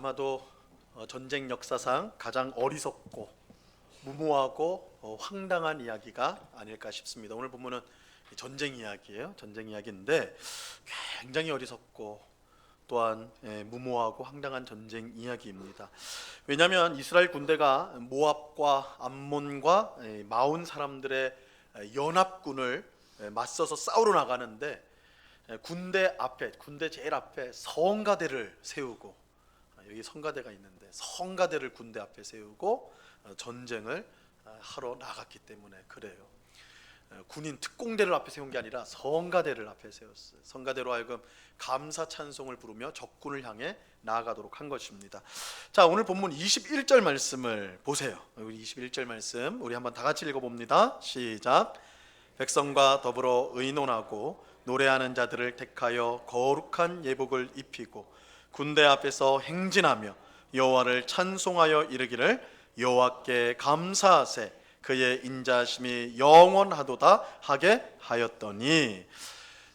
아마도 전쟁 역사상 가장 어리석고 무모하고 황당한 이야기가 아닐까 싶습니다. 오늘 본문은 전쟁 이야기예요. 전쟁 이야기인데 굉장히 어리석고 또한 무모하고 황당한 전쟁 이야기입니다. 왜냐하면 이스라엘 군대가 모압과 암몬과 마온 사람들의 연합군을 맞서서 싸우러 나가는데 군대 제일 앞에 성가대를 세우고, 여기 성가대가 있는데 성가대를 군대 앞에 세우고 전쟁을 하러 나갔기 때문에 그래요. 군인 특공대를 앞에 세운 게 아니라 성가대를 앞에 세웠어요. 성가대로 하여금 감사 찬송을 부르며 적군을 향해 나아가도록 한 것입니다. 자, 오늘 본문 21절 말씀을 보세요. 우리 21절 말씀 우리 한번 다 같이 읽어봅니다. 시작. 백성과 더불어 의논하고 노래하는 자들을 택하여 거룩한 예복을 입히고 군대 앞에서 행진하며 여호와를 찬송하여 이르기를 여호와께 감사하세 그의 인자하심이 영원하도다 하게 하였더니.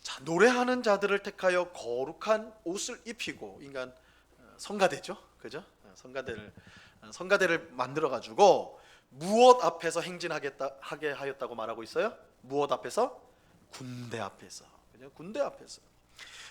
자, 노래하는 자들을 택하여 거룩한 옷을 입히고, 인간 성가대죠, 그죠? 성가대를 만들어 가지고 무엇 앞에서 하게 하였다고 말하고 있어요? 무엇 앞에서? 군대 앞에서. 그죠?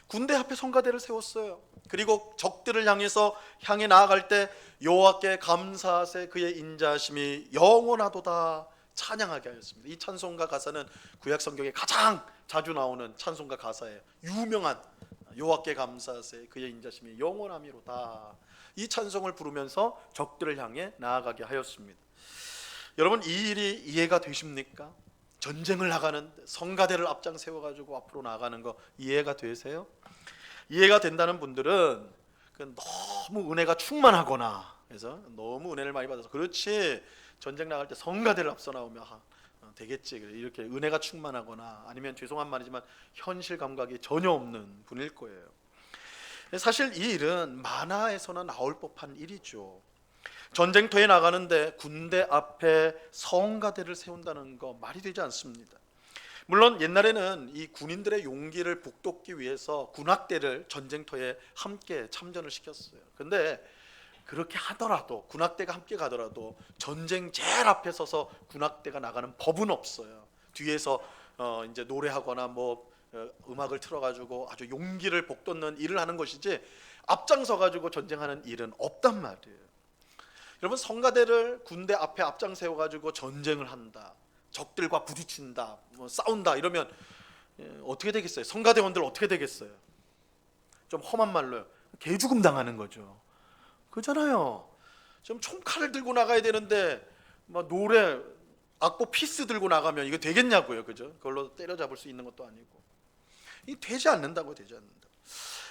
군대 앞에 성가대를 세웠어요. 그리고 적들을 향해 나아갈 때 여호와께 감사하세 그의 인자하심이 영원하도다 찬양하게 하였습니다. 이 찬송가 가사는 구약 성경에 가장 자주 나오는 찬송가 가사예요. 유명한 여호와께 감사하세 그의 인자하심이 영원하미로다. 이 찬송을 부르면서 적들을 향해 나아가게 하였습니다. 여러분, 이 일이 이해가 되십니까? 전쟁을 나가는 성가대를 앞장 세워가지고 앞으로 나가는 거 이해가 되세요? 이해가 된다는 분들은 너무 은혜가 충만하거나, 그래서 너무 은혜를 많이 받아서 그렇지 전쟁 나갈 때 성가대를 앞서 나오면 되겠지 이렇게 은혜가 충만하거나, 아니면 죄송한 말이지만 현실 감각이 전혀 없는 분일 거예요. 사실 이 일은 만화에서나 나올 법한 일이죠. 전쟁터에 나가는데 군대 앞에 성가대를 세운다는 거 말이 되지 않습니다. 물론 옛날에는 이 군인들의 용기를 북돋기 위해서 군악대를 전쟁터에 함께 참전을 시켰어요. 근데 그렇게 하더라도, 군악대가 함께 가더라도 전쟁 제일 앞에 서서 군악대가 나가는 법은 없어요. 뒤에서 이제 노래하거나 음악을 틀어가지고 아주 용기를 북돋는 일을 하는 것이지 앞장서 가지고 전쟁하는 일은 없단 말이에요. 여러분, 성가대를 군대 앞에 앞장 세워가지고 전쟁을 한다, 적들과 부딪힌다, 싸운다 이러면 어떻게 되겠어요? 성가대원들 어떻게 되겠어요? 좀 험한 말로요, 개죽음 당하는 거죠. 그잖아요. 좀 총칼을 들고 나가야 되는데 노래 악보 피스 들고 나가면 이거 되겠냐고요, 그죠? 그걸로 때려잡을 수 있는 것도 아니고. 이 되지 않는다.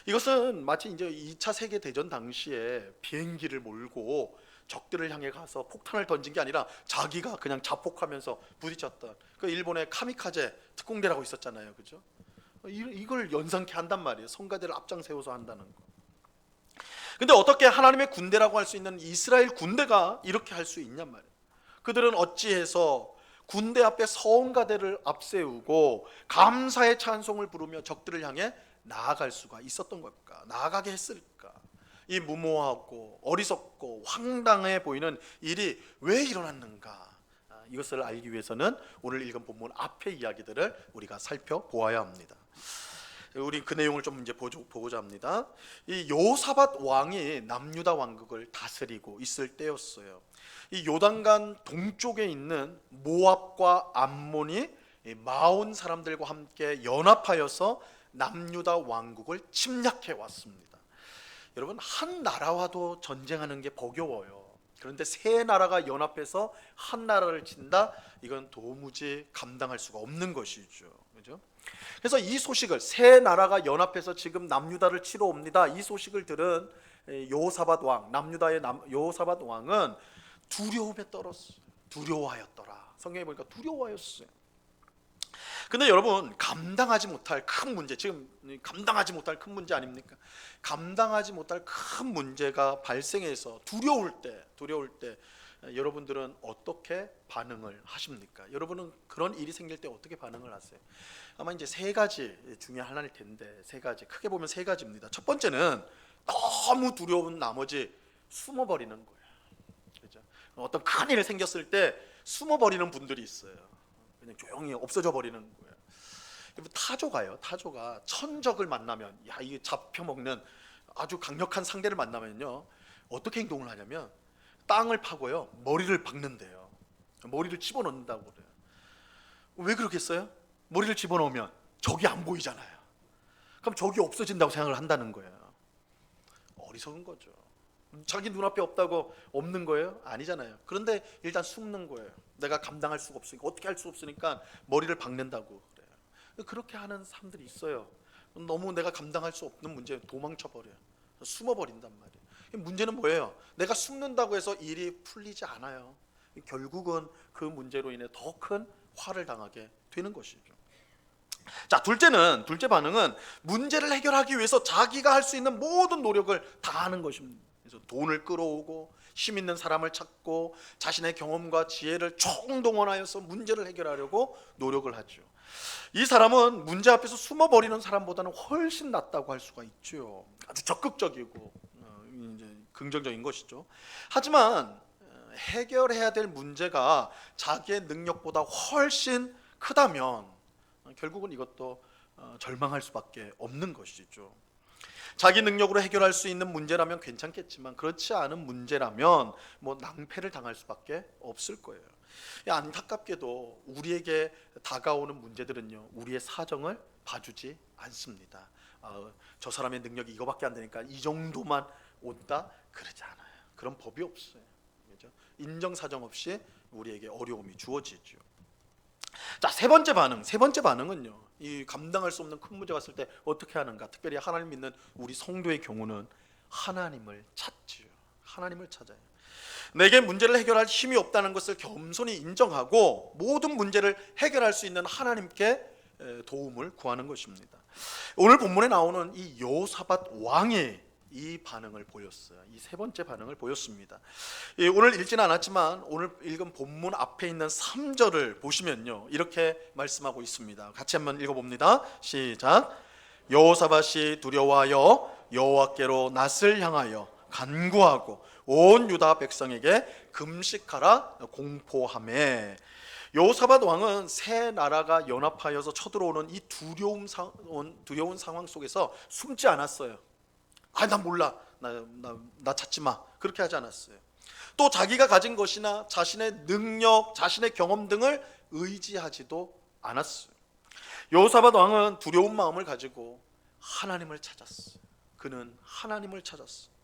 이것은 마치 이제 2차 세계 대전 당시에 비행기를 몰고 적들을 향해 가서 폭탄을 던진 게 아니라 자기가 그냥 자폭하면서 부딪혔던 그 일본의 카미카제 특공대라고 있었잖아요, 그죠? 이걸 연상케 한단 말이에요. 성가대를 앞장 세워서 한다는 거. 근데 어떻게 하나님의 군대라고 할 수 있는 이스라엘 군대가 이렇게 할 수 있냔 말이에요. 그들은 어찌해서 군대 앞에 성가대를 앞세우고 감사의 찬송을 부르며 적들을 향해 나아갈 수가 있었던 걸까? 나아가게 했을까? 이 무모하고 어리석고 황당해 보이는 일이 왜 일어났는가? 이것을 알기 위해서는 오늘 읽은 본문 앞의 이야기들을 우리가 살펴보아야 합니다. 우리 그 내용을 좀 이제 보고자 합니다. 이 여호사밧 왕이 남유다 왕국을 다스리고 있을 때였어요. 이 요단강 동쪽에 있는 모압과 암몬이 마온 사람들과 함께 연합하여서 남유다 왕국을 침략해 왔습니다. 여러분, 한 나라와도 전쟁하는 게 버거워요. 그런데 세 나라가 연합해서 한 나라를 친다? 이건 도무지 감당할 수가 없는 것이죠. 그죠? 그래서 이 소식을, 세 나라가 연합해서 지금 남유다를 치러 옵니다, 이 소식을 들은 여호사밧 왕, 남유다의 여호사밧 왕은 두려움에 떨었어요. 두려워하였더라. 성경에 보니까 두려워하였어요. 근데 여러분, 감당하지 못할 큰 문제, 지금 감당하지 못할 큰 문제 아닙니까? 감당하지 못할 큰 문제가 발생해서 두려울 때 여러분들은 어떻게 반응을 하십니까? 여러분은 그런 일이 생길 때 어떻게 반응을 하세요? 아마 이제 세 가지 중에 하나일 텐데, 세 가지, 크게 보면 세 가지입니다. 첫 번째는 너무 두려운 나머지 숨어버리는 거예요. 그죠? 어떤 큰 일 생겼을 때 숨어버리는 분들이 있어요. 그냥 조용히 없어져 버리는 거예요. 타조가 천적을 만나면, 야, 이게 잡혀먹는 아주 강력한 상대를 만나면요, 어떻게 행동을 하냐면 땅을 파고요, 머리를 박는데요. 머리를 집어넣는다고 그래요. 왜 그렇겠어요? 머리를 집어넣으면 적이 안 보이잖아요. 그럼 적이 없어진다고 생각을 한다는 거예요. 어리석은 거죠. 자기 눈앞에 없다고 없는 거예요? 아니잖아요. 그런데 일단 숨는 거예요. 내가 감당할 수가 없으니까, 어떻게 할 수 없으니까 머리를 박는다고 그래요. 그렇게 하는 사람들이 있어요. 너무 내가 감당할 수 없는 문제에 도망쳐 버려요. 숨어버린단 말이에요. 문제는 뭐예요? 내가 숨는다고 해서 일이 풀리지 않아요. 결국은 그 문제로 인해 더 큰 화를 당하게 되는 것이죠. 자, 둘째 반응은 문제를 해결하기 위해서 자기가 할 수 있는 모든 노력을 다하는 것입니다. 그래서 돈을 끌어오고 힘 있는 사람을 찾고 자신의 경험과 지혜를 총동원하여서 문제를 해결하려고 노력을 하죠. 이 사람은 문제 앞에서 숨어버리는 사람보다는 훨씬 낫다고 할 수가 있죠. 아주 적극적이고 이제 긍정적인 것이죠. 하지만 해결해야 될 문제가 자기의 능력보다 훨씬 크다면 결국은 이것도 절망할 수밖에 없는 것이죠. 자기 능력으로 해결할 수 있는 문제라면 괜찮겠지만 그렇지 않은 문제라면 낭패를 당할 수밖에 없을 거예요. 안타깝게도 우리에게 다가오는 문제들은요, 우리의 사정을 봐주지 않습니다. 저 사람의 능력이 이거밖에 안 되니까 이 정도만 온다? 그러지 않아요. 그런 법이 없어요. 그렇죠? 인정사정 없이 우리에게 어려움이 주어지죠. 자, 세 번째 반응은요, 이 감당할 수 없는 큰 문제가 왔을 때 어떻게 하는가? 특별히 하나님 믿는 우리 성도의 경우는 하나님을 찾지요. 하나님을 찾아요. 내게 문제를 해결할 힘이 없다는 것을 겸손히 인정하고 모든 문제를 해결할 수 있는 하나님께 도움을 구하는 것입니다. 오늘 본문에 나오는 이 여호사밧 왕이 이 반응을 보였어요. 이 세 번째 반응을 보였습니다. 오늘 읽지는 않았지만 오늘 읽은 본문 앞에 있는 3절을 보시면요, 이렇게 말씀하고 있습니다. 같이 한번 읽어봅니다. 시작. 여호사밧이 두려워하여 여호와께로 낯을 향하여 간구하고 온 유다 백성에게 금식하라 공포하매. 여호사밧 왕은 세 나라가 연합하여서 쳐들어오는 이 두려운 상황 속에서 숨지 않았어요. 난 몰라, 나 찾지 마, 그렇게 하지 않았어요. 또 자기가 가진 것이나 자신의 능력, 자신의 경험 등을 의지하지도 않았어요. 여호사밧 왕은 두려운 마음을 가지고 하나님을 찾았어요. 그는 하나님을 찾았어요.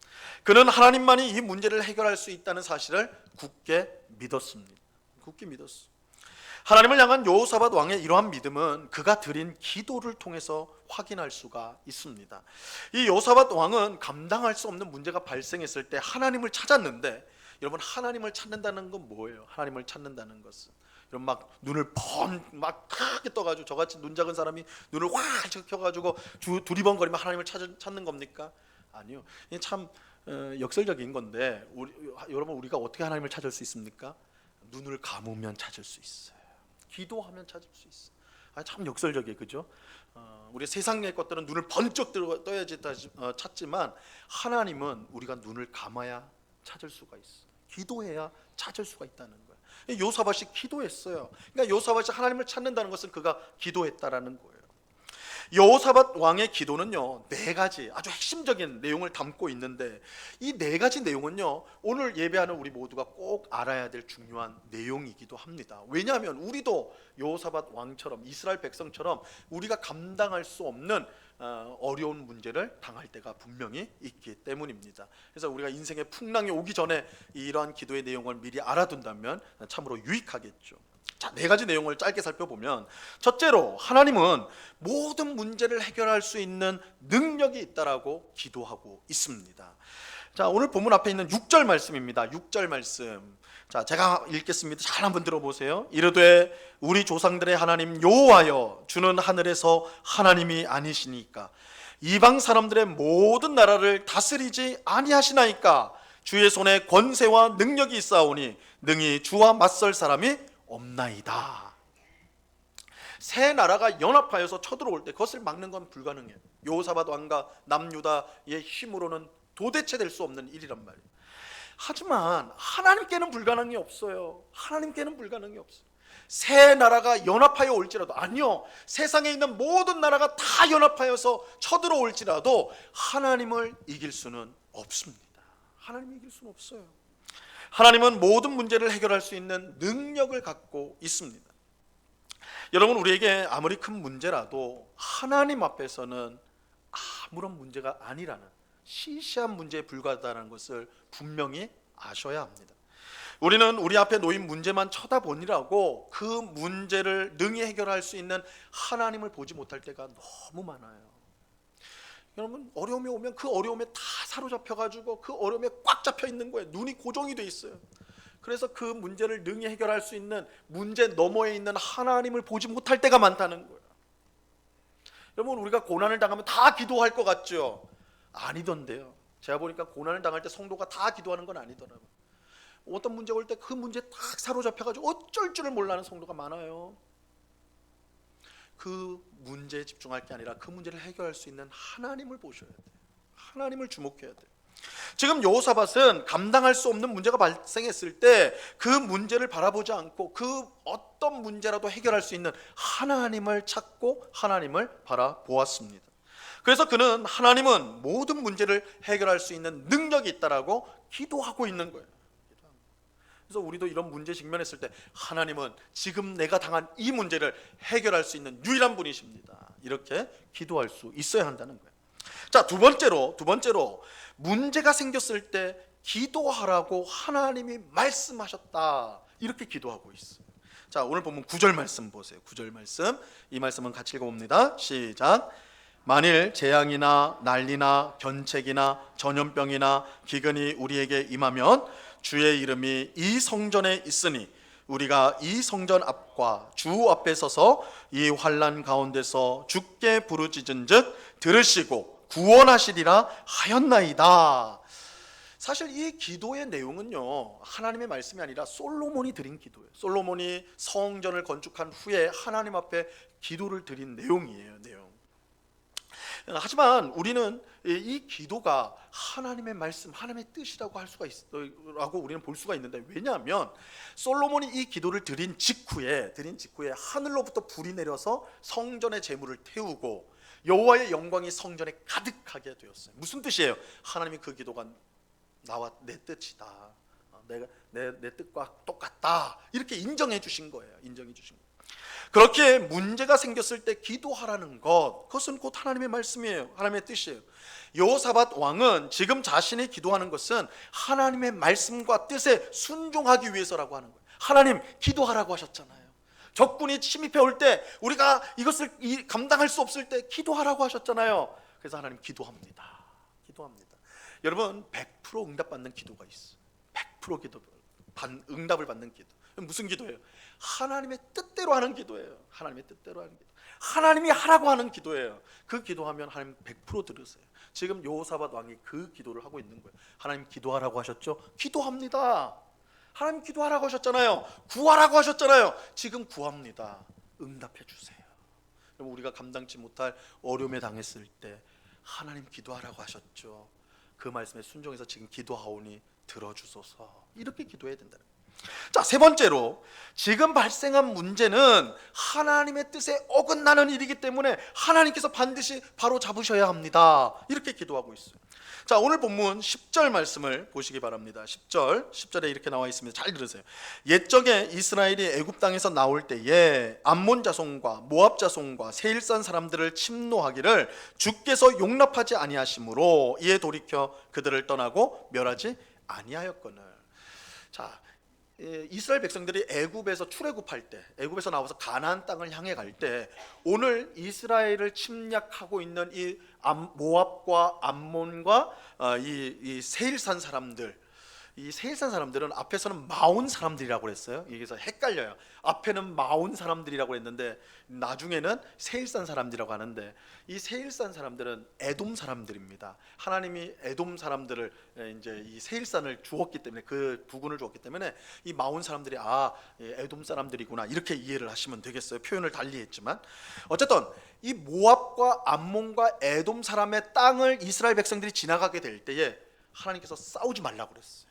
그는 하나님만이 이 문제를 해결할 수 있다는 사실을 굳게 믿었습니다. 굳게 믿었어요. 하나님을 향한 여호사밧 왕의 이러한 믿음은 그가 드린 기도를 통해서 확인할 수가 있습니다. 이 여호사밧 왕은 감당할 수 없는 문제가 발생했을 때 하나님을 찾았는데, 여러분, 하나님을 찾는다는 건 뭐예요? 하나님을 찾는다는 것은 여러분 막 눈을 막 크게 떠가지고 저같이 눈 작은 사람이 눈을 확 켜가지고 두리번거리면 하나님을 찾는 겁니까? 아니요. 이게 참 역설적인 건데 여러분, 우리가 어떻게 하나님을 찾을 수 있습니까? 눈을 감으면 찾을 수 있어요. 기도하면 찾을 수 있어요. 참 역설적이에요, 그죠? 우리 세상의 것들은 눈을 번쩍 떠야지 찾지만 하나님은 우리가 눈을 감아야 찾을 수가 있어요. 기도해야 찾을 수가 있다는 거예요. 여호사밧이 기도했어요. 그러니까 여호사밧이 하나님을 찾는다는 것은 그가 기도했다라는 거예요. 여호사밧 왕의 기도는요, 네 가지 아주 핵심적인 내용을 담고 있는데, 이 네 가지 내용은요, 오늘 예배하는 우리 모두가 꼭 알아야 될 중요한 내용이기도 합니다. 왜냐하면 우리도 여호사밧 왕처럼, 이스라엘 백성처럼 우리가 감당할 수 없는 어려운 문제를 당할 때가 분명히 있기 때문입니다. 그래서 우리가 인생의 풍랑이 오기 전에 이러한 기도의 내용을 미리 알아둔다면 참으로 유익하겠죠. 자, 네 가지 내용을 짧게 살펴보면, 첫째로 하나님은 모든 문제를 해결할 수 있는 능력이 있다라고 기도하고 있습니다. 자, 오늘 본문 앞에 있는 6절 말씀입니다. 6절 말씀. 자, 제가 읽겠습니다. 잘 한번 들어보세요. 이르되 우리 조상들의 하나님 여호와여, 주는 하늘에서 하나님이 아니시니까 이방 사람들의 모든 나라를 다스리지 아니하시나이까. 주의 손에 권세와 능력이 있사오니 능히 주와 맞설 사람이 없나이다. 세 나라가 연합하여서 쳐들어올 때 그것을 막는 건 불가능해요. 여호사밧 왕과 남유다의 힘으로는 도대체 될 수 없는 일이란 말이에요. 하지만 하나님께는 불가능이 없어요. 하나님께는 불가능이 없어요. 새 나라가 연합하여 올지라도, 아니요, 세상에 있는 모든 나라가 다 연합하여서 쳐들어올지라도 하나님을 이길 수는 없습니다. 하나님을 이길 수는 없어요. 하나님은 모든 문제를 해결할 수 있는 능력을 갖고 있습니다. 여러분, 우리에게 아무리 큰 문제라도 하나님 앞에서는 아무런 문제가 아니라는, 시시한 문제에 불과하다는 것을 분명히 아셔야 합니다. 우리는 우리 앞에 놓인 문제만 쳐다보느라고 그 문제를 능히 해결할 수 있는 하나님을 보지 못할 때가 너무 많아요. 여러분, 어려움이 오면 그 어려움에 다 사로잡혀가지고 그 어려움에 꽉 잡혀 있는 거예요. 눈이 고정이 돼 있어요. 그래서 그 문제를 능히 해결할 수 있는 문제 너머에 있는 하나님을 보지 못할 때가 많다는 거예요. 여러분, 우리가 고난을 당하면 다 기도할 것 같죠? 아니던데요. 제가 보니까 고난을 당할 때 성도가 다 기도하는 건 아니더라고요. 어떤 문제가 올 때 그 문제에 딱 사로잡혀가지고 어쩔 줄을 몰라하는 성도가 많아요. 그 문제에 집중할 게 아니라 그 문제를 해결할 수 있는 하나님을 보셔야 돼요. 하나님을 주목해야 돼요. 지금 여호사밧은 감당할 수 없는 문제가 발생했을 때 그 문제를 바라보지 않고 그 어떤 문제라도 해결할 수 있는 하나님을 찾고 하나님을 바라보았습니다. 그래서 그는 하나님은 모든 문제를 해결할 수 있는 능력이 있다라고 기도하고 있는 거예요. 그래서 우리도 이런 문제 직면했을 때 하나님은 지금 내가 당한 이 문제를 해결할 수 있는 유일한 분이십니다. 이렇게 기도할 수 있어야 한다는 거예요. 자, 두 번째로 문제가 생겼을 때 기도하라고 하나님이 말씀하셨다. 이렇게 기도하고 있어요. 자, 오늘 보면 9절 말씀 보세요. 9절 말씀. 이 말씀은 같이 읽어봅니다. 시작. 만일 재앙이나 난리나 견책이나 전염병이나 기근이 우리에게 임하면 주의 이름이 이 성전에 있으니 우리가 이 성전 앞과 주 앞에 서서 이 환난 가운데서 주께 부르짖은즉 들으시고 구원하시리라 하였나이다. 사실 이 기도의 내용은요, 하나님의 말씀이 아니라 솔로몬이 드린 기도예요. 솔로몬이 성전을 건축한 후에 하나님 앞에 기도를 드린 내용이에요. 내용. 하지만 우리는 이 기도가 하나님의 말씀, 하나님의 뜻이라고 할 수가 있라고 우리는 볼 수가 있는데, 왜냐하면 솔로몬이 이 기도를 드린 직후에 하늘로부터 불이 내려서 성전의 제물을 태우고 여호와의 영광이 성전에 가득하게 되었어요. 무슨 뜻이에요? 하나님이 그 기도가 나와 내 뜻이다, 내 뜻과 똑같다, 이렇게 인정해 주신 거예요. 인정해 주신 거예요. 그렇게 문제가 생겼을 때 기도하라는 것, 그것은 곧 하나님의 말씀이에요. 하나님의 뜻이에요. 여호사밧 왕은 지금 자신이 기도하는 것은 하나님의 말씀과 뜻에 순종하기 위해서라고 하는 거예요. 하나님, 기도하라고 하셨잖아요. 적군이 침입해 올 때, 우리가 이것을 감당할 수 없을 때 기도하라고 하셨잖아요. 그래서 하나님, 기도합니다. 기도합니다. 여러분, 100% 응답받는 기도가 있어요. 100% 응답을 받는 기도. 무슨 기도예요? 하나님의 뜻대로 하는 기도예요. 하나님의 뜻대로 하는 기도. 하나님이 하라고 하는 기도예요. 그 기도하면 하나님 100% 들으세요. 지금 여호사밧 왕이 그 기도를 하고 있는 거예요. 하나님, 기도하라고 하셨죠? 기도합니다. 하나님, 기도하라고 하셨잖아요. 구하라고 하셨잖아요. 지금 구합니다. 응답해 주세요. 그럼 우리가 감당치 못할 어려움에 당했을 때 하나님, 기도하라고 하셨죠. 그 말씀에 순종해서 지금 기도하오니 들어주소서. 이렇게 기도해야 된다는 거예요. 자, 세 번째로, 지금 발생한 문제는 하나님의 뜻에 어긋나는 일이기 때문에 하나님께서 반드시 바로 잡으셔야 합니다. 이렇게 기도하고 있어요. 자, 오늘 본문 10절 말씀을 보시기 바랍니다. 10절에 이렇게 나와 있습니다. 잘 들으세요. 옛적에 이스라엘이 애굽 땅에서 나올 때에 암몬 자손과 모압 자손과 세일산 사람들을 침노하기를 주께서 용납하지 아니하심으로 이에 돌이켜 그들을 떠나고 멸하지 아니하였거늘. 자, 이스라엘 백성들이 애굽에서 출애굽할 때, 애굽에서 나와서 가나안 땅을 향해 갈 때, 오늘 이스라엘을 침략하고 있는 이 모압과 암몬과 이 세일산 사람들, 이 세일산 사람들은 앞에서는 마온 사람들이라고 그랬어요. 여기서 헷갈려요. 앞에는 마온 사람들이라고 했는데 나중에는 세일산 사람들이라고 하는데, 이 세일산 사람들은 에돔 사람들입니다. 하나님이 에돔 사람들을 이제 이 세일산을 주었기 때문에, 그 부군을 주었기 때문에 이 마온 사람들이 에돔 사람들이구나 이렇게 이해를 하시면 되겠어요. 표현을 달리했지만 어쨌든 이 모압과 암몬과 에돔 사람의 땅을 이스라엘 백성들이 지나가게 될 때에 하나님께서 싸우지 말라고 그랬어요.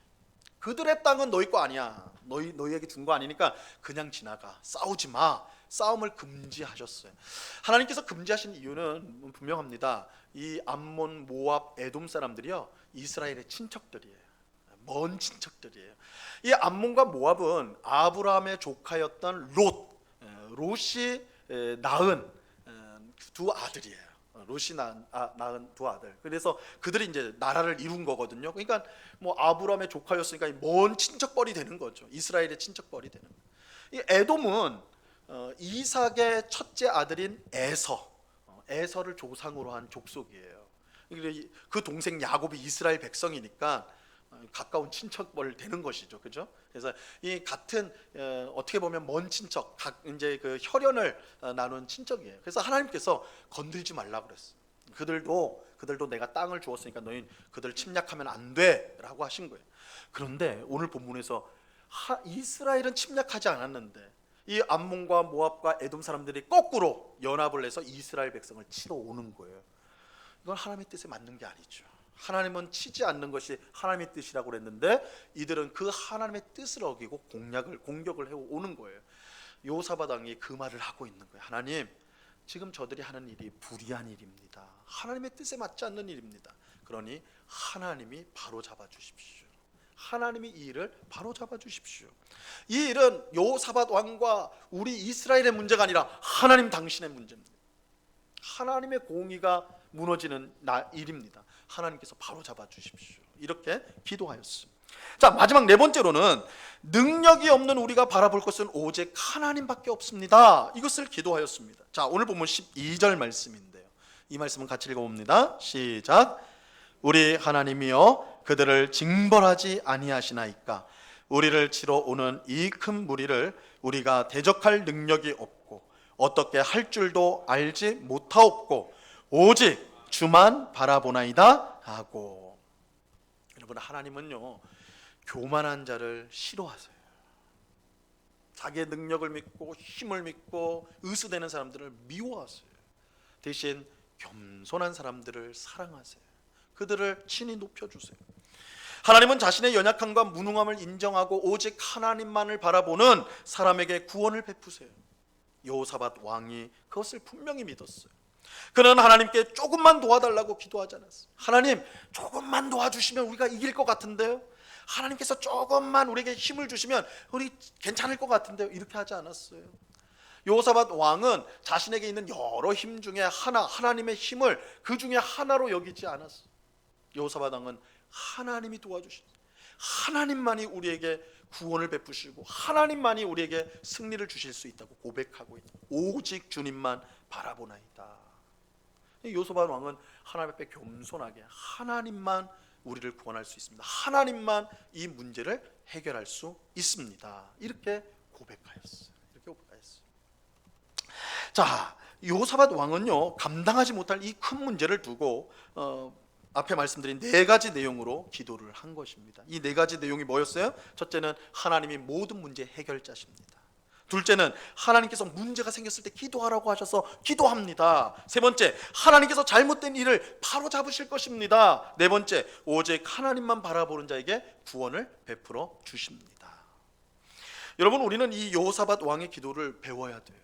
그들의 땅은 너희 거 아니야. 너희에게 준 거 아니니까 그냥 지나가. 싸우지 마. 싸움을 금지하셨어요. 하나님께서 금지하신 이유는 분명합니다. 이 암몬, 모압, 에돔 사람들이요, 이스라엘의 친척들이에요. 먼 친척들이에요. 이 암몬과 모압은 아브라함의 조카였던 롯이 낳은 두 아들이에요. 롯이 낳은 두 아들. 그래서 그들이 이제 나라를 이룬 거거든요. 그러니까 뭐 아브라함의 조카였으니까 먼 친척벌이 되는 거죠. 이스라엘의 친척벌이 되는 거예요. 이 에돔은 이삭의 첫째 아들인 에서를 조상으로 한 족속이에요. 그 동생 야곱이 이스라엘 백성이니까 가까운 친척벌 되는 것이죠, 그죠? 그래서 이 같은 어떻게 보면 먼 친척, 이제 그 혈연을 나눈 친척이에요. 그래서 하나님께서 건들지 말라고 그랬어요. 그들도 내가 땅을 주었으니까 너희 그들 침략하면 안 돼라고 하신 거예요. 그런데 오늘 본문에서 이스라엘은 침략하지 않았는데 이 암몬과 모압과 에돔 사람들이 거꾸로 연합을 해서 이스라엘 백성을 치러 오는 거예요. 이건 하나님의 뜻에 맞는 게 아니죠. 하나님은 치지 않는 것이 하나님의 뜻이라고 그랬는데 이들은 그 하나님의 뜻을 어기고 공격을 해오는 거예요. 요사밧 왕이 그 말을 하고 있는 거예요. 하나님, 지금 저들이 하는 일이 불의한 일입니다. 하나님의 뜻에 맞지 않는 일입니다. 그러니 하나님이 바로 잡아 주십시오. 하나님이 이 일을 바로 잡아 주십시오. 이 일은 요사밧 왕과 우리 이스라엘의 문제가 아니라 하나님 당신의 문제입니다. 하나님의 공의가 무너지는 일입니다. 하나님께서 바로 잡아 주십시오. 이렇게 기도하였습니다. 자, 마지막 네 번째로는 능력이 없는 우리가 바라볼 것은 오직 하나님밖에 없습니다. 이것을 기도하였습니다. 자, 오늘 본문 12절 말씀인데요. 이 말씀은 같이 읽어봅니다. 시작. 우리 하나님이여 그들을 징벌하지 아니하시나이까. 우리를 치러 오는 이 큰 무리를 우리가 대적할 능력이 없고 어떻게 할 줄도 알지 못하옵고 오직 주만 바라보나이다 하고. 여러분, 하나님은요 교만한 자를 싫어하세요. 자기의 능력을 믿고 힘을 믿고 의수되는 사람들을 미워하세요. 대신 겸손한 사람들을 사랑하세요. 그들을 친히 높여주세요. 하나님은 자신의 연약함과 무능함을 인정하고 오직 하나님만을 바라보는 사람에게 구원을 베푸세요. 여호사밧 왕이 그것을 분명히 믿었어요. 그는 하나님께 조금만 도와달라고 기도하지 않았어요. 하나님, 조금만 도와주시면 우리가 이길 것 같은데요. 하나님께서 조금만 우리에게 힘을 주시면 우리 괜찮을 것 같은데요. 이렇게 하지 않았어요. 여호사밧 왕은 자신에게 있는 여러 힘 중에 하나님의 힘을 그 중에 하나로 여기지 않았어요. 여호사밧 왕은 하나님이 도와주시죠. 하나님만이 우리에게 구원을 베푸시고 하나님만이 우리에게 승리를 주실 수 있다고 고백하고 있다. 오직 주님만 바라보나이다. 여호사밧 왕은 하나님 앞에 겸손하게 하나님만 우리를 구원할 수 있습니다. 하나님만 이 문제를 해결할 수 있습니다. 이렇게 고백하였어요. 자, 여호사밧 왕은요 감당하지 못할 이 큰 문제를 두고 앞에 말씀드린 네 가지 내용으로 기도를 한 것입니다. 이 네 가지 내용이 뭐였어요? 첫째는 하나님이 모든 문제 해결자십니다. 둘째는 하나님께서 문제가 생겼을 때 기도하라고 하셔서 기도합니다. 세 번째, 하나님께서 잘못된 일을 바로 잡으실 것입니다. 네 번째, 오직 하나님만 바라보는 자에게 구원을 베풀어 주십니다. 여러분, 우리는 이 여호사밧 왕의 기도를 배워야 돼요.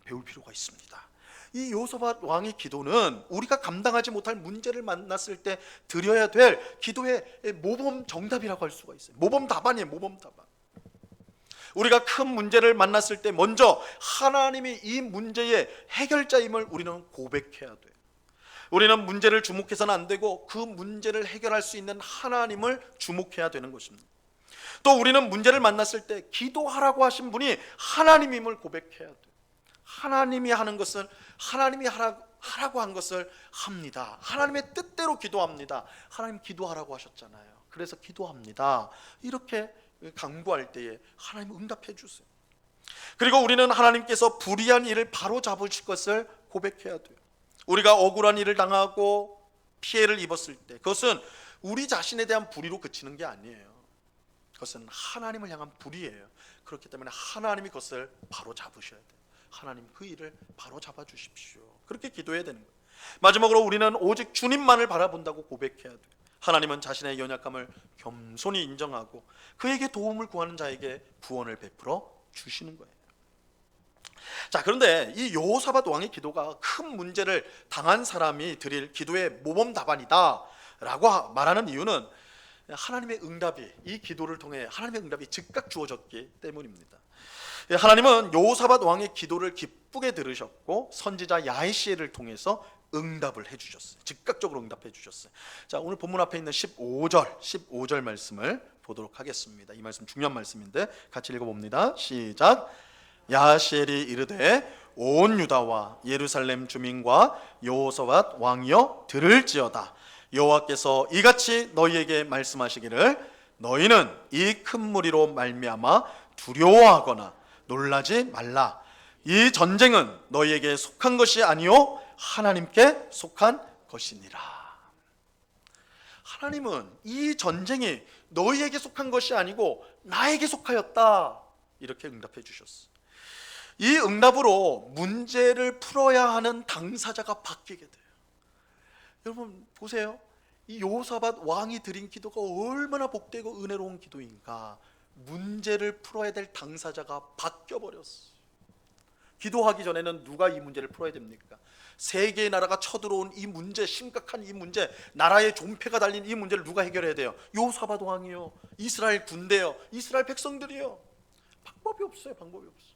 배울 필요가 있습니다. 이 여호사밧 왕의 기도는 우리가 감당하지 못할 문제를 만났을 때 드려야 될 기도의 모범 정답이라고 할 수가 있어요. 모범 답안이에요. 모범 답안. 우리가 큰 문제를 만났을 때 먼저 하나님이 이 문제의 해결자임을 우리는 고백해야 돼요. 우리는 문제를 주목해서는 안 되고 그 문제를 해결할 수 있는 하나님을 주목해야 되는 것입니다. 또 우리는 문제를 만났을 때 기도하라고 하신 분이 하나님임을 고백해야 돼요. 하나님이 하는 것은 하나님이 하라고 한 것을 합니다. 하나님의 뜻대로 기도합니다. 하나님 기도하라고 하셨잖아요. 그래서 기도합니다. 이렇게 강구할 때에 하나님 응답해 주세요. 그리고 우리는 하나님께서 불의한 일을 바로 잡으실 것을 고백해야 돼요. 우리가 억울한 일을 당하고 피해를 입었을 때 그것은 우리 자신에 대한 불의로 그치는 게 아니에요. 그것은 하나님을 향한 불의예요. 그렇기 때문에 하나님이 그것을 바로 잡으셔야 돼요. 하나님 그 일을 바로 잡아 주십시오. 그렇게 기도해야 되는 거예요. 마지막으로 우리는 오직 주님만을 바라본다고 고백해야 돼요. 하나님은 자신의 연약함을 겸손히 인정하고 그에게 도움을 구하는 자에게 구원을 베풀어 주시는 거예요. 자, 그런데 이 여호사밧 왕의 기도가 큰 문제를 당한 사람이 드릴 기도의 모범 답안이다 라고 말하는 이유는 하나님의 응답이, 이 기도를 통해 하나님의 응답이 즉각 주어졌기 때문입니다. 하나님은 여호사밧 왕의 기도를 기쁘게 들으셨고 선지자 야히시엘을 통해서 응답을 해주셨어요. 즉각적으로 응답해 주셨어요. 자, 오늘 본문 앞에 있는 15절 말씀을 보도록 하겠습니다. 이 말씀 중요한 말씀인데 같이 읽어봅니다. 시작. 야히시엘이 이르되 온 유다와 예루살렘 주민과 여호사밧 왕이여 들을지어다. 여호와께서 이같이 너희에게 말씀하시기를 너희는 이 큰 무리로 말미암아 두려워하거나 놀라지 말라. 이 전쟁은 너희에게 속한 것이 아니요 하나님께 속한 것이니라. 하나님은 이 전쟁이 너희에게 속한 것이 아니고 나에게 속하였다. 이렇게 응답해 주셨어요. 이 응답으로 문제를 풀어야 하는 당사자가 바뀌게 돼요. 여러분 보세요. 이 여호사밧 왕이 드린 기도가 얼마나 복되고 은혜로운 기도인가. 문제를 풀어야 될 당사자가 바뀌어버렸어요. 기도하기 전에는 누가 이 문제를 풀어야 됩니까? 세 개의 나라가 쳐들어온 이 문제, 심각한 이 문제, 나라의 존폐가 달린 이 문제를 누가 해결해야 돼요? 여호사밧 왕이요, 이스라엘 군대요, 이스라엘 백성들이요. 방법이 없어요. 방법이 없어요.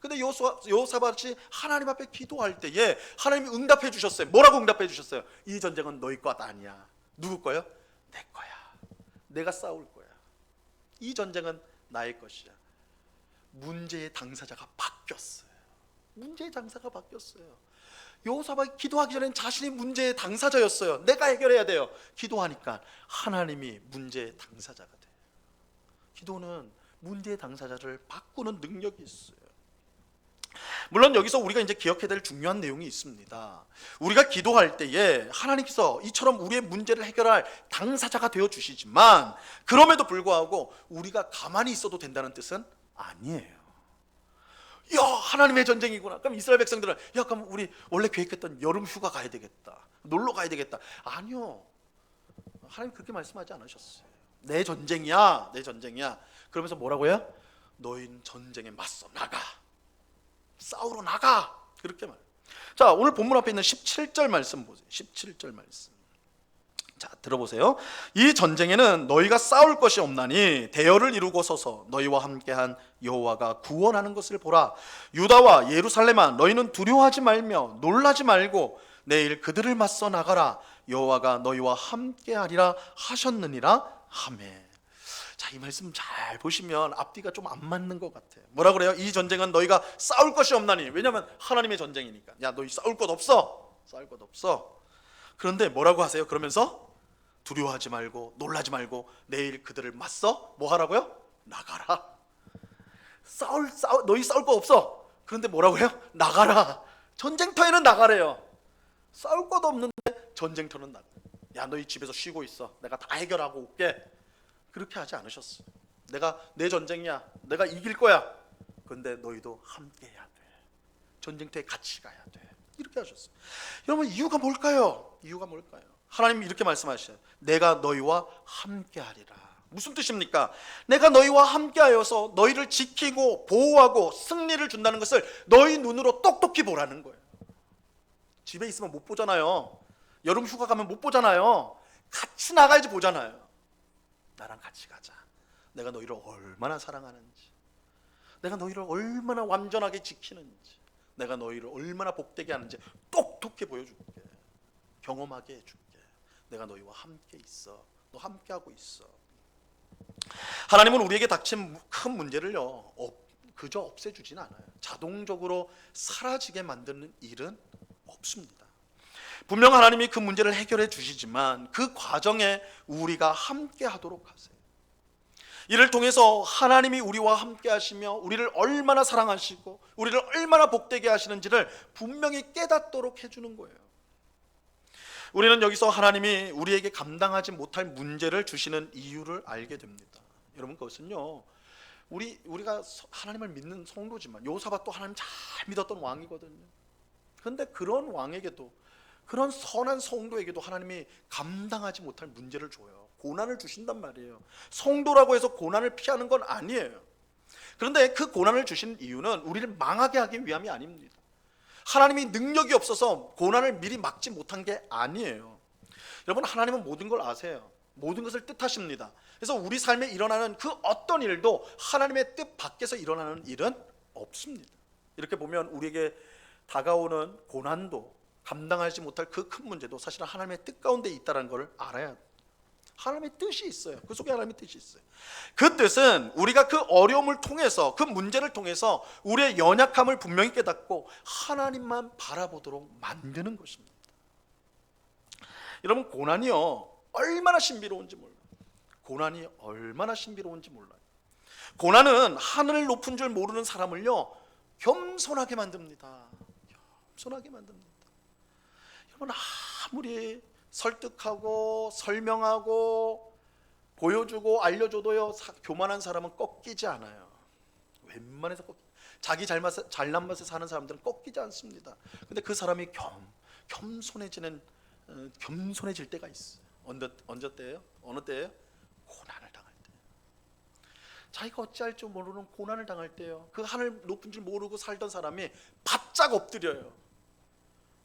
근데 여호사밧이 하나님 앞에 기도할 때에 하나님이 응답해 주셨어요. 뭐라고 응답해 주셨어요? 이 전쟁은 너희 것 아니야. 누구 거요? 내 거야. 내가 싸울 거야. 이 전쟁은 나의 것이야. 문제의 당사자가 바뀌었어요. 문제의 당사자가 바뀌었어요. 여호사밧이 기도하기 전엔 자신이 문제의 당사자였어요. 내가 해결해야 돼요. 기도하니까 하나님이 문제의 당사자가 돼요. 기도는 문제의 당사자를 바꾸는 능력이 있어요. 물론 여기서 우리가 이제 기억해야 될 중요한 내용이 있습니다. 우리가 기도할 때에 하나님께서 이처럼 우리의 문제를 해결할 당사자가 되어 주시지만 그럼에도 불구하고 우리가 가만히 있어도 된다는 뜻은 아니에요. 야, 하나님의 전쟁이구나. 그럼 이스라엘 백성들은 야, 그럼 우리 원래 계획했던 여름 휴가 가야 되겠다, 놀러 가야 되겠다. 아니요, 하나님 그렇게 말씀하지 않으셨어요. 내 전쟁이야, 내 전쟁이야. 그러면서 뭐라고 해요? 너희는 전쟁에 맞서 나가, 싸우러 나가. 그렇게 말. 자, 오늘 본문 앞에 있는 17절 말씀 보세요. 17절 말씀. 자, 들어보세요. 이 전쟁에는 너희가 싸울 것이 없나니 대열을 이루고 서서 너희와 함께한 여호와가 구원하는 것을 보라. 유다와 예루살렘아, 너희는 두려워하지 말며 놀라지 말고 내일 그들을 맞서 나가라. 여호와가 너희와 함께하리라 하셨느니라 하매. 자, 이 말씀 잘 보시면 앞뒤가 좀 안 맞는 것 같아요. 뭐라 그래요? 이 전쟁은 너희가 싸울 것이 없나니. 왜냐하면 하나님의 전쟁이니까. 야, 너희 싸울 것 없어. 싸울 것 없어. 그런데 뭐라고 하세요? 그러면서 두려워하지 말고 놀라지 말고 내일 그들을 맞서 뭐 하라고요? 나가라. 너희 싸울 거 없어. 그런데 뭐라고 해요? 나가라. 전쟁터에는 나가래요. 싸울 것도 없는데 전쟁터는 나가. 야, 너희 집에서 쉬고 있어. 내가 다 해결하고 올게. 그렇게 하지 않으셨어요. 내가 내 전쟁이야. 내가 이길 거야. 그런데 너희도 함께 해야 돼. 전쟁터에 같이 가야 돼. 이렇게 하셨어요. 여러분, 이유가 뭘까요? 이유가 뭘까요? 하나님이 이렇게 말씀하셔요. 내가 너희와 함께 하리라. 무슨 뜻입니까? 내가 너희와 함께 하여서 너희를 지키고 보호하고 승리를 준다는 것을 너희 눈으로 똑똑히 보라는 거예요. 집에 있으면 못 보잖아요. 여름 휴가 가면 못 보잖아요. 같이 나가야지 보잖아요. 나랑 같이 가자. 내가 너희를 얼마나 사랑하는지, 내가 너희를 얼마나 완전하게 지키는지, 내가 너희를 얼마나 복되게 하는지 똑똑히 보여줄게. 경험하게 해줄게. 내가 너희와 함께 있어. 너 함께 하고 있어. 하나님은 우리에게 닥친 큰 문제를요 그저 없애주진 않아요. 자동적으로 사라지게 만드는 일은 없습니다. 분명 하나님이 그 문제를 해결해 주시지만 그 과정에 우리가 함께 하도록 하세요. 이를 통해서 하나님이 우리와 함께 하시며 우리를 얼마나 사랑하시고 우리를 얼마나 복되게 하시는지를 분명히 깨닫도록 해주는 거예요. 우리는 여기서 하나님이 우리에게 감당하지 못할 문제를 주시는 이유를 알게 됩니다. 여러분, 그것은요, 우리가 하나님을 믿는 성도지만 요사밧도 하나님 잘 믿었던 왕이거든요. 그런데 그런 왕에게도, 그런 선한 성도에게도 하나님이 감당하지 못할 문제를 줘요. 고난을 주신단 말이에요. 성도라고 해서 고난을 피하는 건 아니에요. 그런데 그 고난을 주신 이유는 우리를 망하게 하기 위함이 아닙니다. 하나님이 능력이 없어서 고난을 미리 막지 못한 게 아니에요. 여러분, 하나님은 모든 걸 아세요. 모든 것을 뜻하십니다. 그래서 우리 삶에 일어나는 그 어떤 일도 하나님의 뜻 밖에서 일어나는 일은 없습니다. 이렇게 보면 우리에게 다가오는 고난도, 감당하지 못할 그 큰 문제도 사실은 하나님의 뜻 가운데 있다는 걸 알아야 돼요. 하나님의 뜻이 있어요. 그 속에 하나님의 뜻이 있어요. 그 뜻은 우리가 그 어려움을 통해서, 그 문제를 통해서 우리의 연약함을 분명히 깨닫고 하나님만 바라보도록 만드는 것입니다. 여러분, 고난이요, 얼마나 신비로운지 몰라요. 고난이 얼마나 신비로운지 몰라요. 고난은 하늘을 높은 줄 모르는 사람을요, 겸손하게 만듭니다. 겸손하게 만듭니다. 여러분, 아무리 설득하고 설명하고 보여주고 알려줘도요, 교만한 사람은 꺾이지 않아요. 웬만해서 자기 잘난 맛에 사는 사람들은 꺾이지 않습니다. 근데 그 사람이 겸손해질 때가 있어요. 언제 때예요? 어느 때예요? 고난을 당할 때. 자기가 어찌할 줄 모르는 고난을 당할 때요, 그 하늘 높은 줄 모르고 살던 사람이 바짝 엎드려요.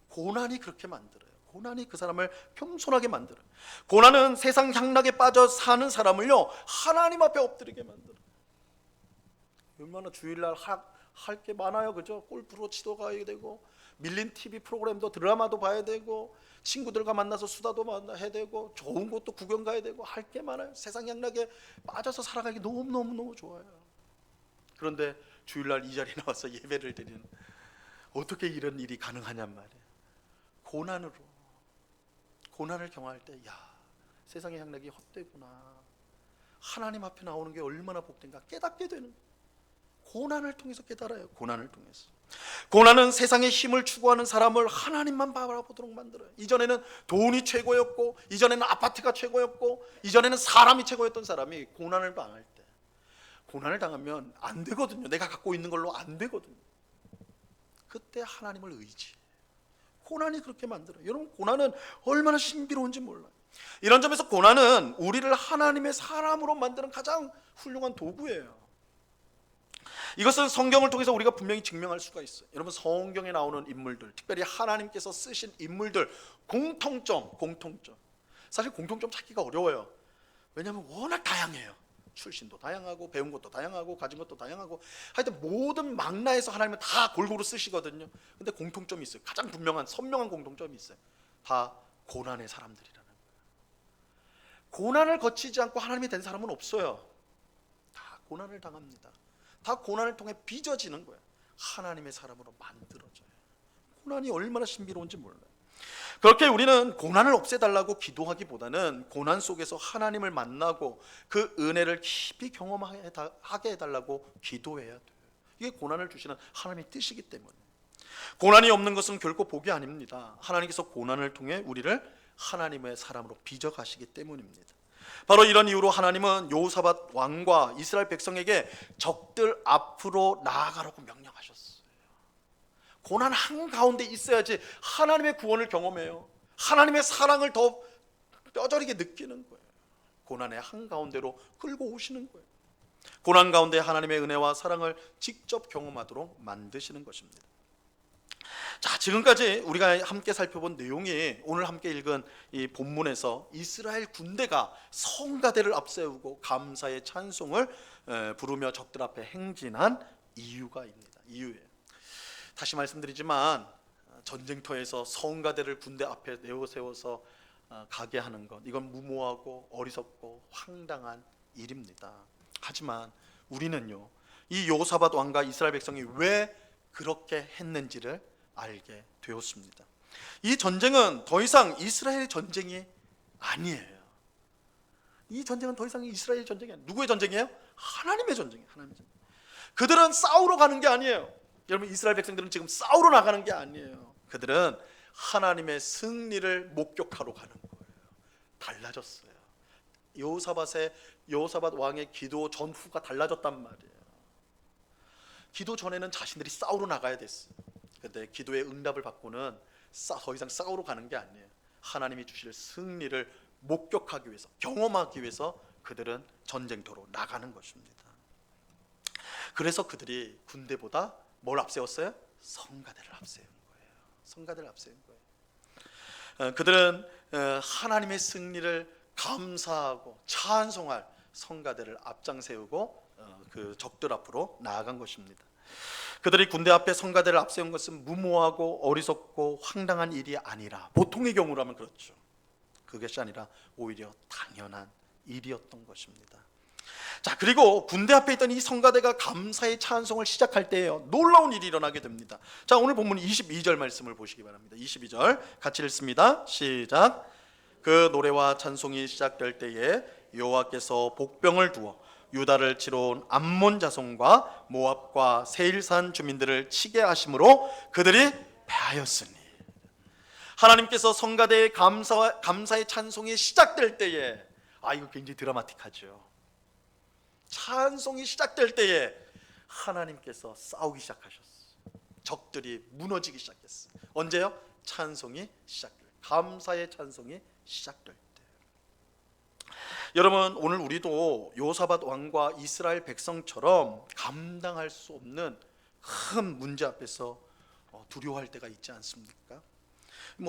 고난이 그렇게 만들어요. 고난이 그 사람을 겸손하게 만들어요. 고난은 세상 향락에 빠져 사는 사람을요, 하나님 앞에 엎드리게 만들어요. 얼마나 주일날 할 게 많아요, 그죠? 골프로 치러 가야 되고, 밀린 TV 프로그램도, 드라마도 봐야 되고, 친구들과 만나서 수다도 해야 되고, 좋은 곳도 구경 가야 되고, 할 게 많아요. 세상 향락에 빠져서 살아가기 너무 좋아요. 그런데 주일날 이 자리에 나와서 예배를 드리는, 어떻게 이런 일이 가능하냔 말이에요. 고난을 경험할 때, 야, 세상의 향락이 헛되구나, 하나님 앞에 나오는 게 얼마나 복된가 깨닫게 되는 거예요. 고난을 통해서 깨달아요. 고난을 통해서. 고난은 세상의 힘을 추구하는 사람을 하나님만 바라보도록 만들어요. 이전에는 돈이 최고였고, 이전에는 아파트가 최고였고, 이전에는 사람이 최고였던 사람이 고난을 당할 때, 고난을 당하면 안 되거든요. 내가 갖고 있는 걸로 안 되거든요. 그때 하나님을 의지해요. 고난이 그렇게 만들어요. 여러분, 고난은 얼마나 신비로운지 몰라요. 이런 점에서 고난은 우리를 하나님의 사람으로 만드는 가장 훌륭한 도구예요. 이것은 성경을 통해서 우리가 분명히 증명할 수가 있어요. 여러분, 성경에 나오는 인물들, 특별히 하나님께서 쓰신 인물들, 공통점. 사실 공통점 찾기가 어려워요. 왜냐하면 워낙 다양해요. 출신도 다양하고, 배운 것도 다양하고, 가진 것도 다양하고, 하여튼 모든 망라에서 하나님은 다 골고루 쓰시거든요. 근데 공통점이 있어요. 가장 분명한, 선명한 공통점이 있어요. 다 고난의 사람들이라는 거예요. 고난을 거치지 않고 하나님이 된 사람은 없어요. 다 고난을 당합니다. 다 고난을 통해 빚어지는 거예요. 하나님의 사람으로 만들어져요. 고난이 얼마나 신비로운지 몰라요. 그렇게 우리는 고난을 없애달라고 기도하기보다는 고난 속에서 하나님을 만나고 그 은혜를 깊이 경험하게 해달라고 기도해야 돼요. 이게 고난을 주시는 하나님의 뜻이기 때문에. 고난이 없는 것은 결코 복이 아닙니다. 하나님께서 고난을 통해 우리를 하나님의 사람으로 빚어가시기 때문입니다. 바로 이런 이유로 하나님은 여호사밧 왕과 이스라엘 백성에게 적들 앞으로 나아가라고 명령하셨어요. 고난 한가운데 있어야지 하나님의 구원을 경험해요. 하나님의 사랑을 더 뼈저리게 느끼는 거예요. 고난의 한가운데로 끌고 오시는 거예요. 고난 가운데 하나님의 은혜와 사랑을 직접 경험하도록 만드시는 것입니다. 자, 지금까지 우리가 함께 살펴본 내용이 오늘 함께 읽은 이 본문에서 이스라엘 군대가 성가대를 앞세우고 감사의 찬송을 부르며 적들 앞에 행진한 이유예요. 다시 말씀드리지만 전쟁터에서 성가대를 군대 앞에 내어세워서 가게 하는 것, 이건 무모하고 어리석고 황당한 일입니다. 하지만 우리는요, 이 여호사밧 왕과 이스라엘 백성이 왜 그렇게 했는지를 알게 되었습니다. 이 전쟁은 더 이상 이스라엘의 전쟁이 아니에요. 이 전쟁은 더 이상 이스라엘 전쟁이 아니에요. 누구의 전쟁이에요? 하나님의 전쟁이에요. 하나님의 전쟁. 그들은 싸우러 가는 게 아니에요. 여러분, 이스라엘 백성들은 지금 싸우러 나가는 게 아니에요. 그들은 하나님의 승리를 목격하러 가는 거예요. 달라졌어요. 여호사밧 왕의 기도 전후가 달라졌단 말이에요. 기도 전에는 자신들이 싸우러 나가야 됐어요. 그런데 기도의 응답을 받고는 더 이상 싸우러 가는 게 아니에요. 하나님이 주실 승리를 목격하기 위해서, 경험하기 위해서 그들은 전쟁터로 나가는 것입니다. 그래서 그들이 군대보다 뭘 앞세웠어요? 성가대를 앞세운 거예요. 성가대를 앞세운 거예요. 그들은 하나님의 승리를 감사하고 찬송할 성가대를 앞장 세우고 그 적들 앞으로 나아간 것입니다. 그들이 군대 앞에 성가대를 앞세운 것은 무모하고 어리석고 황당한 일이 아니라, 보통의 경우라면 그렇죠. 그것이 아니라 오히려 당연한 일이었던 것입니다. 자, 그리고 군대 앞에 있던 이 성가대가 감사의 찬송을 시작할 때에요, 놀라운 일이 일어나게 됩니다. 자, 오늘 본문 22절 말씀을 보시기 바랍니다. 22절 같이 읽습니다. 시작. 그 노래와 찬송이 시작될 때에 여호와께서 복병을 두어 유다를 치러 온 암몬 자손과 모압과 세일산 주민들을 치게 하심으로 그들이 패하였으니. 하나님께서 성가대의 감사의 찬송이 시작될 때에, 이거 굉장히 드라마틱하죠. 찬송이 시작될 때에 하나님께서 싸우기 시작하셨어요. 적들이 무너지기 시작했어요. 언제요? 찬송이 시작될, 감사의 찬송이 시작될 때. 여러분, 오늘 우리도 여호사밧 왕과 이스라엘 백성처럼 감당할 수 없는 큰 문제 앞에서 두려워할 때가 있지 않습니까?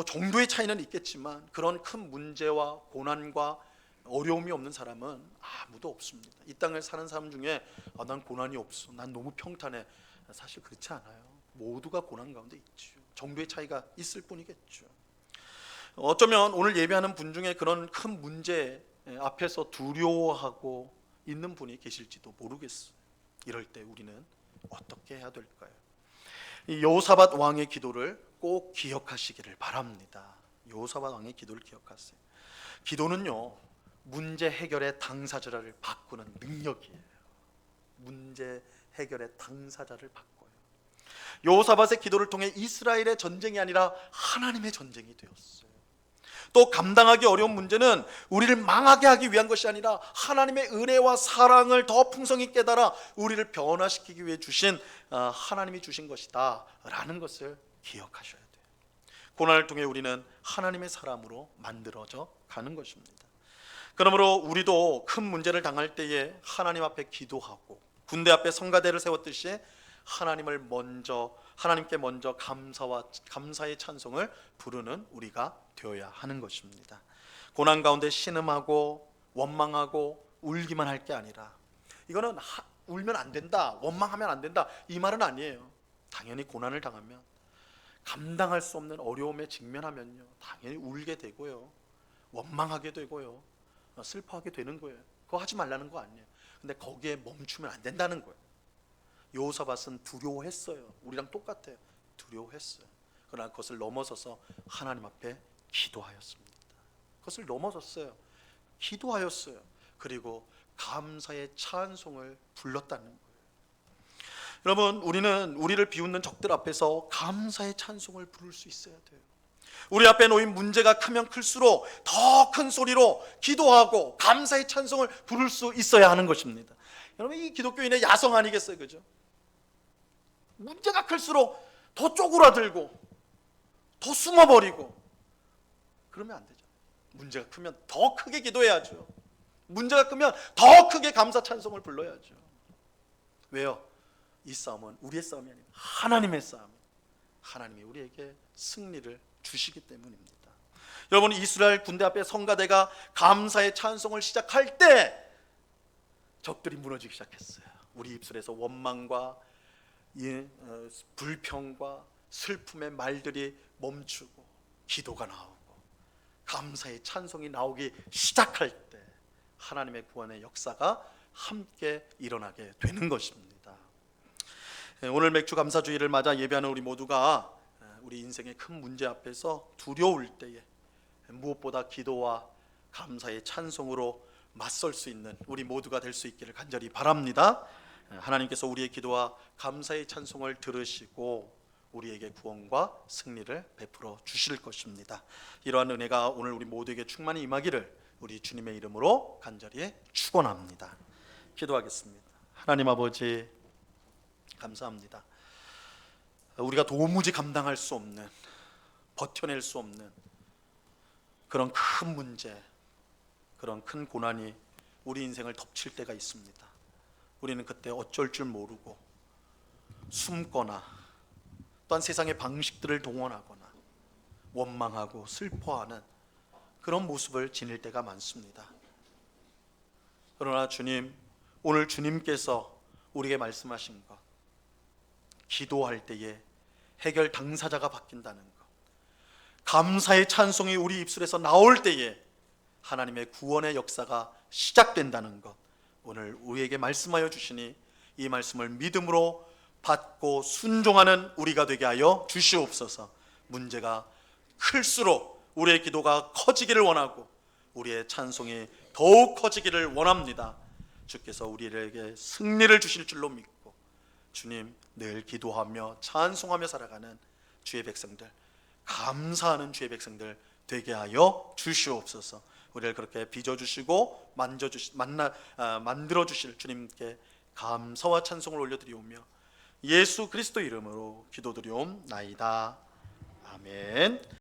정도의 차이는 있겠지만 그런 큰 문제와 고난과 어려움이 없는 사람은 아무도 없습니다. 이 땅을 사는 사람 중에 난 고난이 없어, 난 너무 평탄해, 사실 그렇지 않아요. 모두가 고난 가운데 있죠. 정도의 차이가 있을 뿐이겠죠. 어쩌면 오늘 예배하는 분 중에 그런 큰 문제 앞에서 두려워하고 있는 분이 계실지도 모르겠어요. 이럴 때 우리는 어떻게 해야 될까요? 이 여호사밧 왕의 기도를 꼭 기억하시기를 바랍니다. 여호사밧 왕의 기도를 기억하세요. 기도는요, 문제 해결의 당사자를 바꾸는 능력이에요. 문제 해결의 당사자를 바꿔요. 여호사밧의 기도를 통해 이스라엘의 전쟁이 아니라 하나님의 전쟁이 되었어요. 또 감당하기 어려운 문제는 우리를 망하게 하기 위한 것이 아니라 하나님의 은혜와 사랑을 더 풍성히 깨달아 우리를 변화시키기 위해 하나님이 주신 것이다 라는 것을 기억하셔야 돼요. 고난을 통해 우리는 하나님의 사람으로 만들어져 가는 것입니다. 그러므로 우리도 큰 문제를 당할 때에 하나님 앞에 기도하고 군대 앞에 성가대를 세웠듯이 하나님께 먼저 감사의 찬송을 부르는 우리가 되어야 하는 것입니다. 고난 가운데 신음하고 원망하고 울기만 할 게 아니라, 이거는 울면 안 된다, 원망하면 안 된다, 이 말은 아니에요. 당연히 고난을 당하면, 감당할 수 없는 어려움에 직면하면요, 당연히 울게 되고요, 원망하게 되고요, 슬퍼하게 되는 거예요. 그거 하지 말라는 거 아니에요. 근데 거기에 멈추면 안 된다는 거예요. 여호사밧은 두려워했어요. 우리랑 똑같아요. 두려워했어요. 그러나 그것을 넘어서서 하나님 앞에 기도하였습니다. 그것을 넘어섰어요. 기도하였어요. 그리고 감사의 찬송을 불렀다는 거예요. 여러분, 우리는 우리를 비웃는 적들 앞에서 감사의 찬송을 부를 수 있어야 돼요. 우리 앞에 놓인 문제가 크면 클수록 더 큰 소리로 기도하고 감사의 찬송을 부를 수 있어야 하는 것입니다. 여러분, 이 기독교인의 야성 아니겠어요? 그죠? 문제가 클수록 더 쪼그라들고 더 숨어버리고 그러면 안 되죠. 문제가 크면 더 크게 기도해야죠. 문제가 크면 더 크게 감사 찬송을 불러야죠. 왜요? 이 싸움은 우리의 싸움이 아니라 하나님의 싸움. 하나님이 우리에게 승리를 주시기 때문입니다. 여러분, 이스라엘 군대 앞에 성가대가 감사의 찬송을 시작할 때 적들이 무너지기 시작했어요. 우리 입술에서 원망과 불평과 슬픔의 말들이 멈추고 기도가 나오고 감사의 찬송이 나오기 시작할 때 하나님의 구원의 역사가 함께 일어나게 되는 것입니다. 오늘 맥주 감사주의를 맞아 예배하는 우리 모두가 우리 인생의 큰 문제 앞에서 두려울 때에 무엇보다 기도와 감사의 찬송으로 맞설 수 있는 우리 모두가 될 수 있기를 간절히 바랍니다. 하나님께서 우리의 기도와 감사의 찬송을 들으시고 우리에게 구원과 승리를 베풀어 주실 것입니다. 이러한 은혜가 오늘 우리 모두에게 충만히 임하기를 우리 주님의 이름으로 간절히 축원합니다. 기도하겠습니다. 하나님 아버지, 감사합니다. 우리가 도무지 감당할 수 없는, 버텨낼 수 없는 그런 큰 문제, 그런 큰 고난이 우리 인생을 덮칠 때가 있습니다. 우리는 그때 어쩔 줄 모르고 숨거나 또한 세상의 방식들을 동원하거나 원망하고 슬퍼하는 그런 모습을 지닐 때가 많습니다. 그러나 주님, 오늘 주님께서 우리에게 말씀하신 것, 기도할 때에 해결 당사자가 바뀐다는 것, 감사의 찬송이 우리 입술에서 나올 때에 하나님의 구원의 역사가 시작된다는 것, 오늘 우리에게 말씀하여 주시니 이 말씀을 믿음으로 받고 순종하는 우리가 되게 하여 주시옵소서. 문제가 클수록 우리의 기도가 커지기를 원하고 우리의 찬송이 더욱 커지기를 원합니다. 주께서 우리에게 승리를 주실 줄로 믿고 주님, 늘 기도하며 찬송하며 살아가는 주의 백성들, 감사하는 주의 백성들 되게 하여 주시옵소서. 우리를 그렇게 빚어주시고 만들어주실 주님께 감사와 찬송을 올려드리오며 예수 그리스도 이름으로 기도드리옵나이다. 아멘.